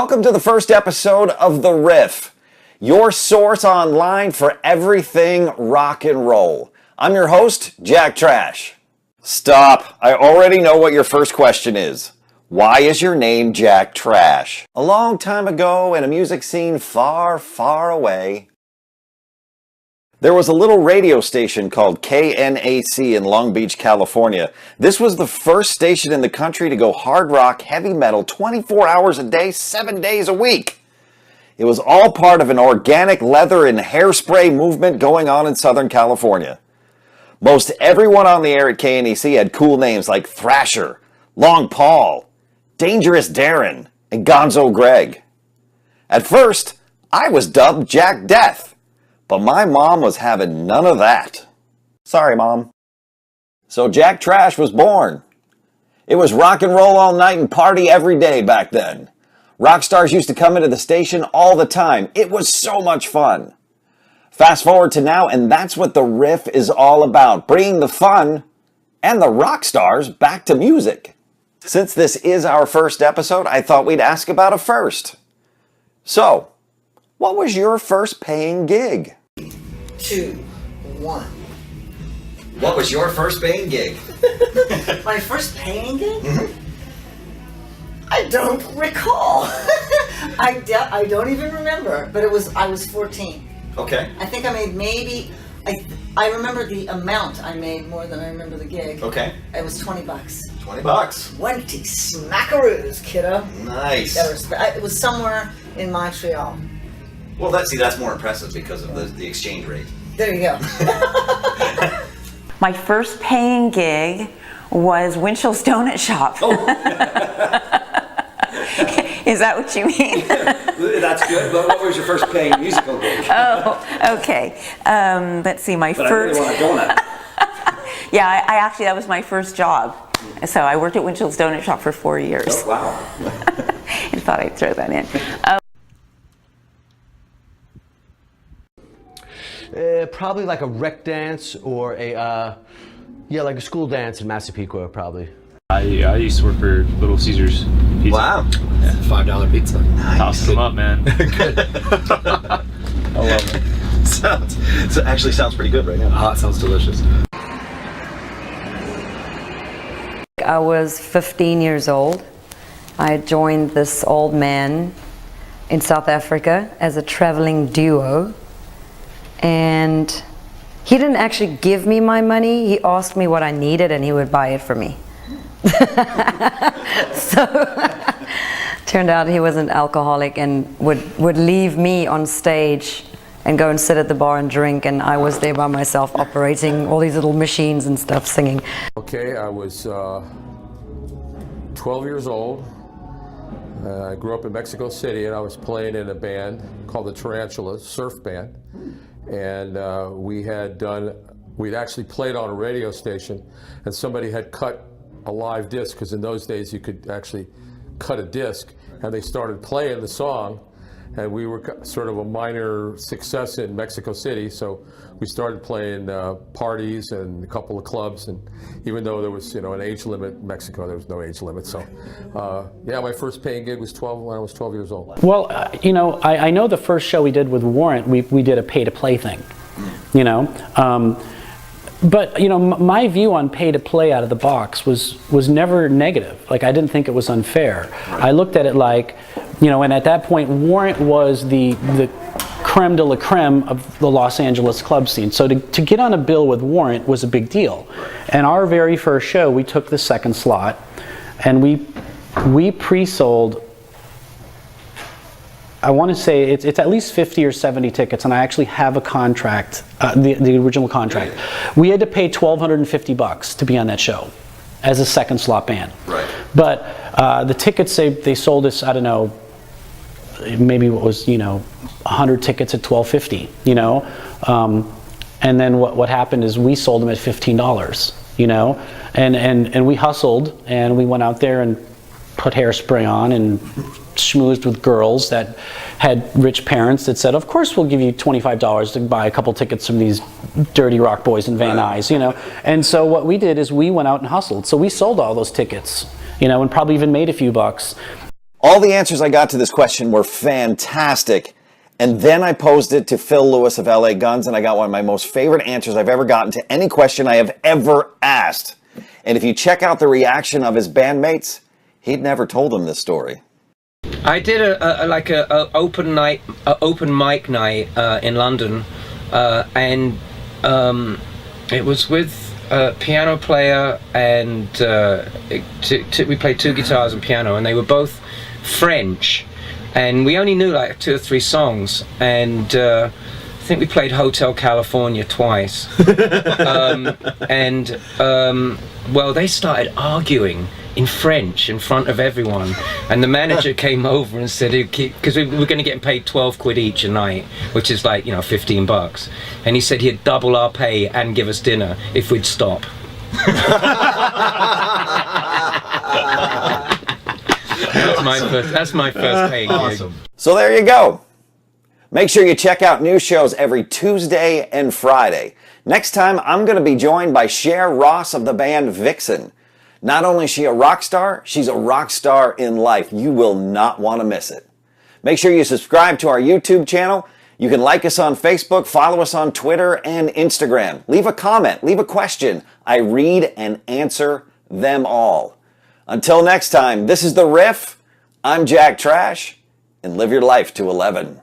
Welcome to the first episode of The Riff, your source online for everything rock and roll. I'm your host, Jack Trash. Stop, I already know what your first question is. Why is your name Jack Trash? A long time ago in a music scene far, far away, there was a little radio station called KNAC in Long Beach, California. This was the first station in the country to go hard rock, heavy metal, 24 hours a day, 7 days a week. It was all part of an organic leather and hairspray movement going on in Southern California. Most everyone on the air at KNAC had cool names like Thrasher, Long Paul, Dangerous Darren, and Gonzo Greg. At first, I was dubbed Jack Death. But my mom was having none of that. Sorry, Mom. So Jack Trash was born. It was rock and roll all night and party every day back then. Rock stars used to come into the station all the time. It was so much fun. Fast forward to now, and that's what The Riff is all about. Bringing the fun and the rock stars back to music. Since this is our first episode, I thought we'd ask about a first. So, what was your first paying gig? 2, 1. What was your first paying gig? My first paying gig? Mm-hmm. I don't recall. I don't even remember, but I was 14. Okay. I think I made maybe, I remember the amount I made more than I remember the gig. Okay. It was $20. $20. 20 smackaroos, kiddo. Nice. It was somewhere in Montreal. Well, that's more impressive because of the exchange rate. There you go. My first paying gig was Winchell's Donut Shop. Oh. Is that what you mean? That's good, but what was your first paying musical gig? Oh, okay. Let's see, But I really want a donut. Yeah, I actually, that was my first job. So I worked at Winchell's Donut Shop for 4 years. Oh, wow. I thought I'd throw that in. Probably like a rec dance or like a school dance in Massapequa, probably. I used to work for Little Caesars Pizza. Wow. Yeah. $5 pizza. Nice. Tossing them up, man. Good. I love it. It actually sounds pretty good right now. It sounds delicious. I was 15 years old. I joined this old man in South Africa as a traveling duo. And he didn't actually give me my money. He asked me what I needed and he would buy it for me. So turned out he was an alcoholic and would leave me on stage and go and sit at the bar and drink, and I was there by myself operating all these little machines and stuff, singing. Okay, I was 12 years old. I grew up in Mexico City and I was playing in a band called the Tarantulas, surf band. And we'd actually played on a radio station and somebody had cut a live disc, because in those days you could actually cut a disc, and they started playing the song, and we were sort of a minor success in Mexico City, so we started playing parties and a couple of clubs, and even though there was an age limit in Mexico, there was no age limit, so yeah, my first paying gig was when I was 12 years old. Well, I know the first show we did with Warrant, we did a pay-to-play thing, but my view on pay-to-play out of the box was never negative. Like, I didn't think it was unfair. Right. I looked at it like, and at that point, Warrant was the creme de la creme of the Los Angeles club scene. So to get on a bill with Warrant was a big deal. And our very first show, we took the second slot, and we pre-sold, I want to say it's at least 50 or 70 tickets, and I actually have a contract, the original contract. We had to pay $1,250 to be on that show as a second slot band. Right. But the tickets, they sold us, I don't know, maybe it was 100 tickets at $1,250. And then what happened is we sold them at $15. And we hustled, and we went out there and put hairspray on and schmoozed with girls that had rich parents that said, of course we'll give you $25 to buy a couple tickets from these dirty rock boys in Van Nuys, And so what we did is we went out and hustled. So we sold all those tickets, and probably even made a few bucks. All the answers I got to this question were fantastic. And then I posed it to Phil Lewis of LA Guns, and I got one of my most favorite answers I've ever gotten to any question I have ever asked. And if you check out the reaction of his bandmates, he'd never told them this story. I did a open mic night in London, and it was with a piano player, and we played 2 guitars and piano, and they were both French, and we only knew like 2 or 3 songs, and I think we played Hotel California twice. Well, they started arguing in French in front of everyone, and the manager came over and said, because we were going to get paid 12 quid each a night, which is like, you know, 15 bucks, and he said he'd double our pay and give us dinner if we'd stop. That's my first pay gig. So there you go. Make sure you check out new shows every Tuesday and Friday. Next time, I'm going to be joined by Cher Ross of the band Vixen. Not only is she a rock star, she's a rock star in life. You will not want to miss it. Make sure you subscribe to our YouTube channel. You can like us on Facebook, follow us on Twitter and Instagram. Leave a comment, leave a question. I read and answer them all. Until next time, this is The Riff. I'm Jack Trash, and live your life to 11.